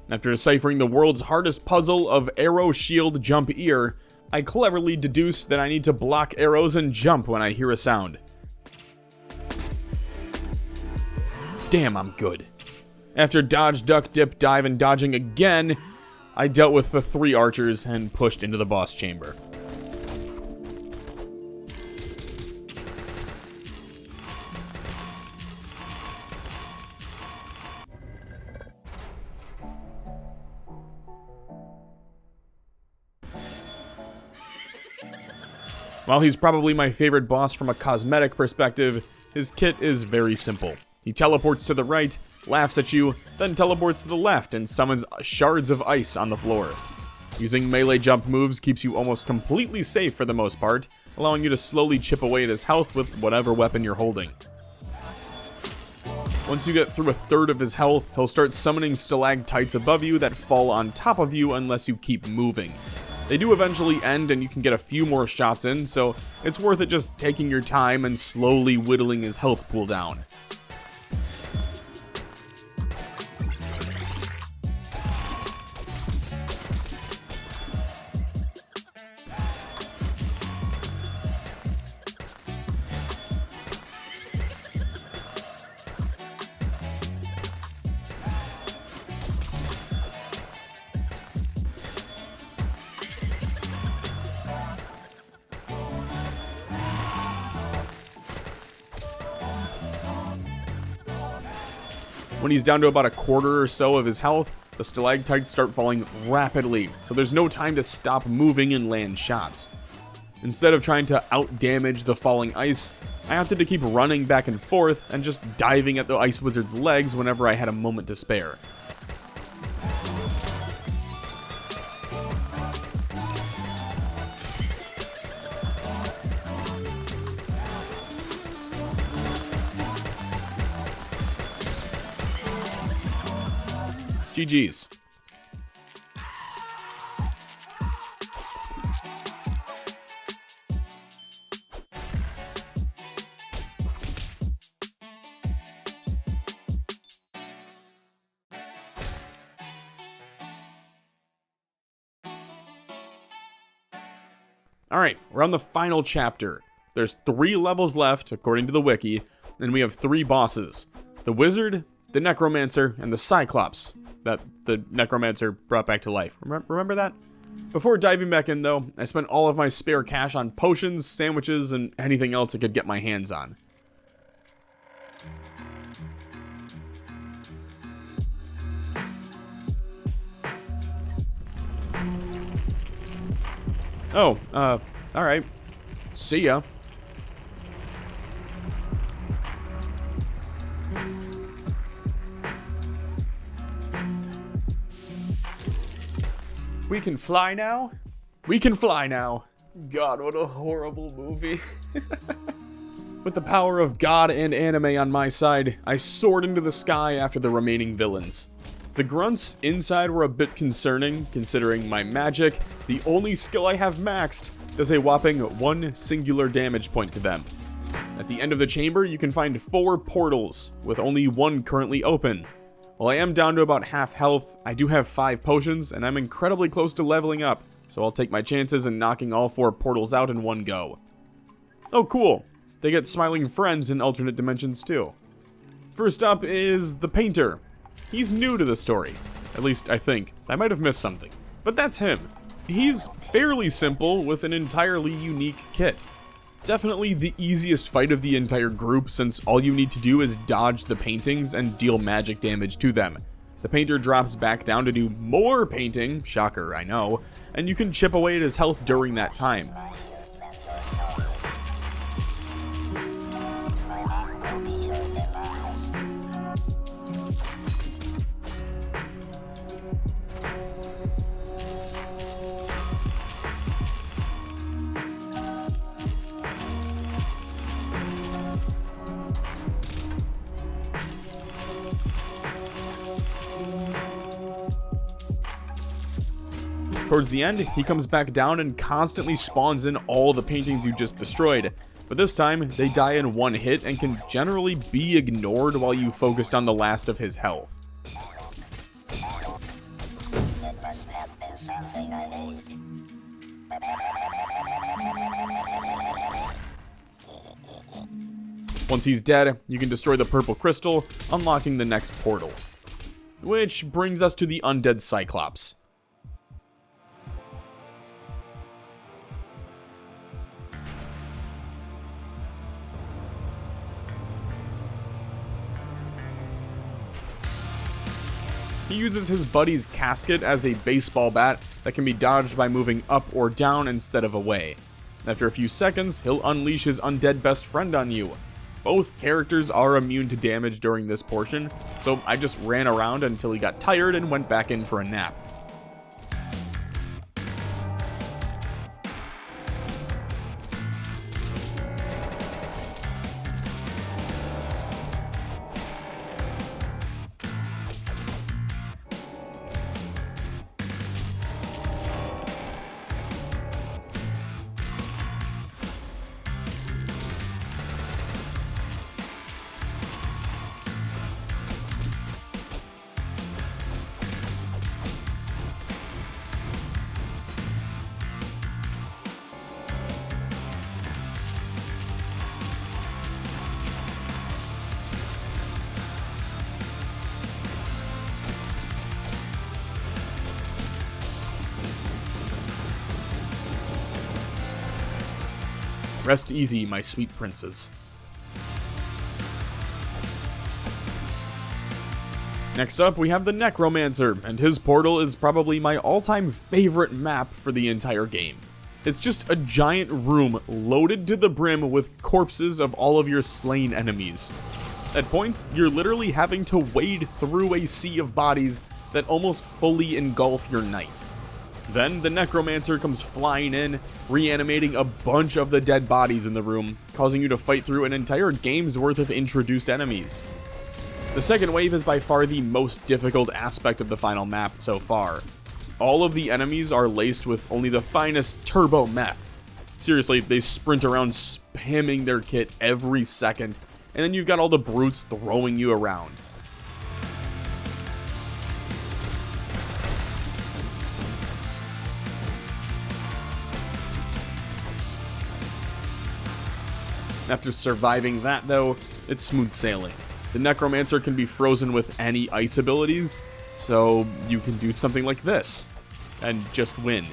After deciphering the world's hardest puzzle of arrow, shield, jump, ear, I cleverly deduced that I need to block arrows and jump when I hear a sound. Damn, I'm good. After dodge, duck, dip, dive, and dodging again, I dealt with the 3 archers and pushed into the boss chamber. While he's probably my favorite boss from a cosmetic perspective, his kit is very simple. He teleports to the right, laughs at you, then teleports to the left and summons shards of ice on the floor. Using melee jump moves keeps you almost completely safe for the most part, allowing you to slowly chip away at his health with whatever weapon you're holding. Once you get through a third of his health, he'll start summoning stalactites above you that fall on top of you unless you keep moving. They do eventually end and you can get a few more shots in, so it's worth it just taking your time and slowly whittling his health pool down. When he's down to about a quarter or so of his health, the stalactites start falling rapidly, so there's no time to stop moving and land shots. Instead of trying to out-damage the falling ice, I opted to keep running back and forth and just diving at the ice wizard's legs whenever I had a moment to spare. GG's. Alright, we're on the final chapter. There's 3 levels left, according to the wiki, and we have 3 bosses. The Wizard, the Necromancer, and the Cyclops, that the Necromancer brought back to life. Remember that? Before diving back in, though, I spent all of my spare cash on potions, sandwiches, and anything else I could get my hands on. Oh, alright. See ya. We can fly now? We can fly now. God, what a horrible movie. With the power of God and anime on my side, I soared into the sky after the remaining villains. The grunts inside were a bit concerning, considering my magic, the only skill I have maxed, does a whopping 1 singular damage point to them. At the end of the chamber, you can find 4 portals, with only 1 currently open. While I am down to about half health, I do have 5 potions, and I'm incredibly close to leveling up, so I'll take my chances in knocking all 4 portals out in one go. Oh cool, they get smiling friends in alternate dimensions too. First up is the Painter. He's new to the story. At least, I think. I might have missed something. But that's him. He's fairly simple with an entirely unique kit. Definitely the easiest fight of the entire group, since all you need to do is dodge the paintings and deal magic damage to them. The Painter drops back down to do more painting, shocker, I know, and you can chip away at his health during that time. Towards the end, he comes back down and constantly spawns in all the paintings you just destroyed, but this time, they die in one hit and can generally be ignored while you focused on the last of his health. It must have been something I need. Once he's dead, you can destroy the purple crystal, unlocking the next portal. Which brings us to the undead Cyclops. He uses his buddy's casket as a baseball bat that can be dodged by moving up or down instead of away. After a few seconds, he'll unleash his undead best friend on you. Both characters are immune to damage during this portion, so I just ran around until he got tired and went back in for a nap. Rest easy, my sweet princes. Next up, we have the Necromancer, and his portal is probably my all-time favorite map for the entire game. It's just a giant room loaded to the brim with corpses of all of your slain enemies. At points, you're literally having to wade through a sea of bodies that almost fully engulf your knight. Then the necromancer comes flying in, reanimating a bunch of the dead bodies in the room, causing you to fight through an entire game's worth of introduced enemies. The second wave is by far the most difficult aspect of the final map so far. All of the enemies are laced with only the finest turbo meth. Seriously, they sprint around spamming their kit every second, and then you've got all the brutes throwing you around. After surviving that though, it's smooth sailing. The necromancer can be frozen with any ice abilities, so you can do something like this, and just win.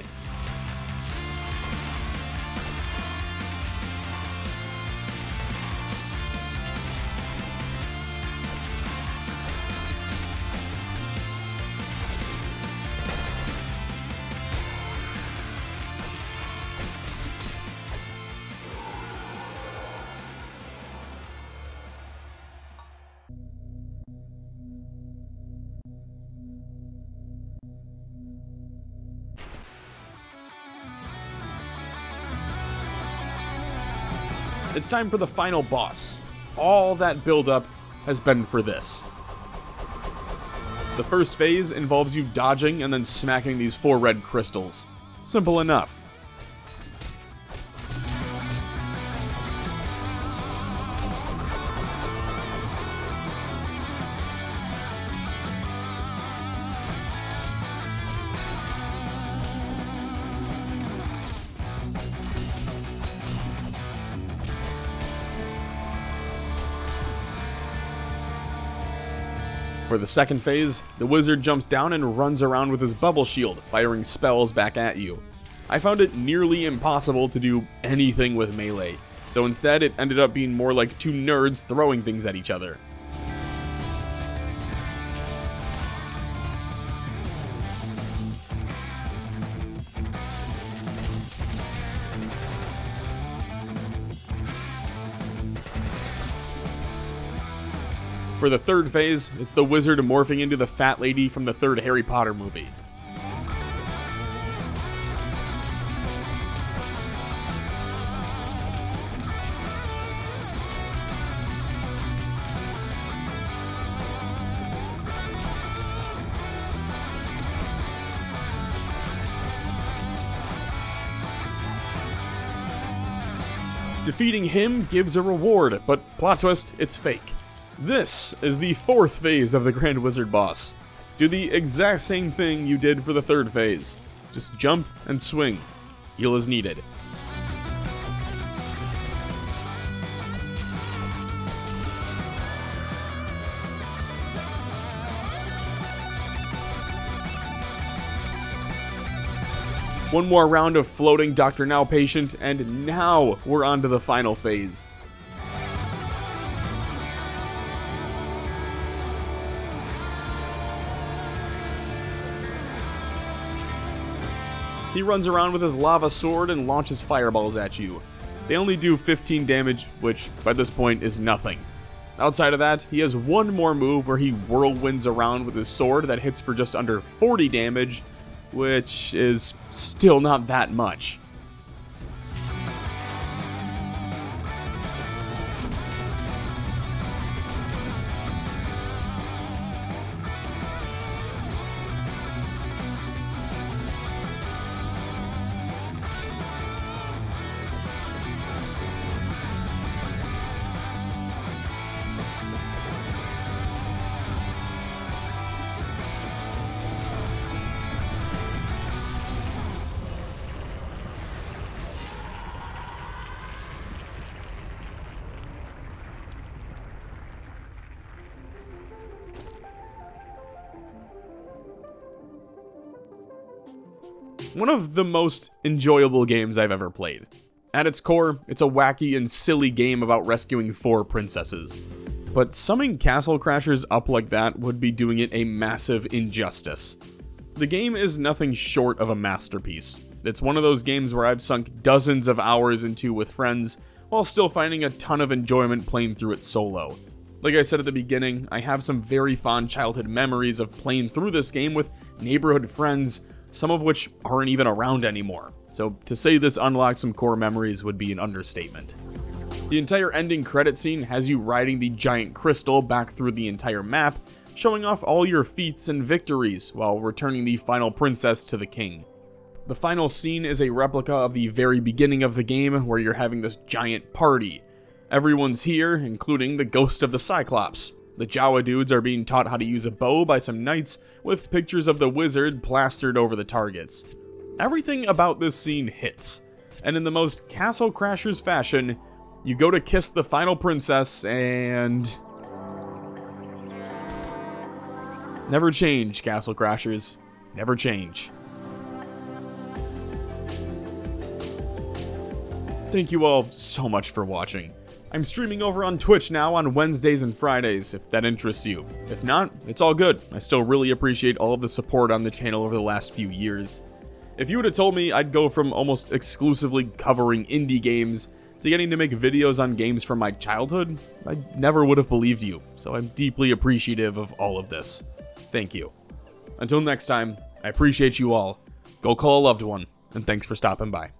It's time for the final boss. All that build-up has been for this. The first phase involves you dodging and then smacking these 4 red crystals. Simple enough. For the second phase, the wizard jumps down and runs around with his bubble shield, firing spells back at you. I found it nearly impossible to do anything with melee, so instead it ended up being more like 2 nerds throwing things at each other. For the third phase, it's the wizard morphing into the fat lady from the 3rd Harry Potter movie. Defeating him gives a reward, but plot twist, it's fake. This is the 4th phase of the Grand Wizard boss. Do the exact same thing you did for the 3rd phase. Just jump and swing. Heal as needed. One more round of floating Dr. Now patient, and now we're on to the final phase. He runs around with his lava sword and launches fireballs at you. They only do 15 damage, which by this point is nothing. Outside of that, he has one more move where he whirlwinds around with his sword that hits for just under 40 damage, which is still not that much. One of the most enjoyable games I've ever played. At its core, it's a wacky and silly game about rescuing 4 princesses. But summing Castlecrashers up like that would be doing it a massive injustice. The game is nothing short of a masterpiece. It's one of those games where I've sunk dozens of hours into with friends, while still finding a ton of enjoyment playing through it solo. Like I said at the beginning, I have some very fond childhood memories of playing through this game with neighborhood friends, some of which aren't even around anymore. So to say this unlocks some core memories would be an understatement. The entire ending credit scene has you riding the giant crystal back through the entire map, showing off all your feats and victories while returning the final princess to the king. The final scene is a replica of the very beginning of the game where you're having this giant party. Everyone's here, including the ghost of the Cyclops. The Jawa dudes are being taught how to use a bow by some knights with pictures of the wizard plastered over the targets. Everything about this scene hits, and in the most Castlecrashers fashion, you go to kiss the final princess and... Never change, Castlecrashers. Never change. Thank you all so much for watching. I'm streaming over on Twitch now on Wednesdays and Fridays, if that interests you. If not, it's all good. I still really appreciate all of the support on the channel over the last few years. If you would have told me I'd go from almost exclusively covering indie games to getting to make videos on games from my childhood, I never would have believed you, so I'm deeply appreciative of all of this. Thank you. Until next time, I appreciate you all. Go call a loved one, and thanks for stopping by.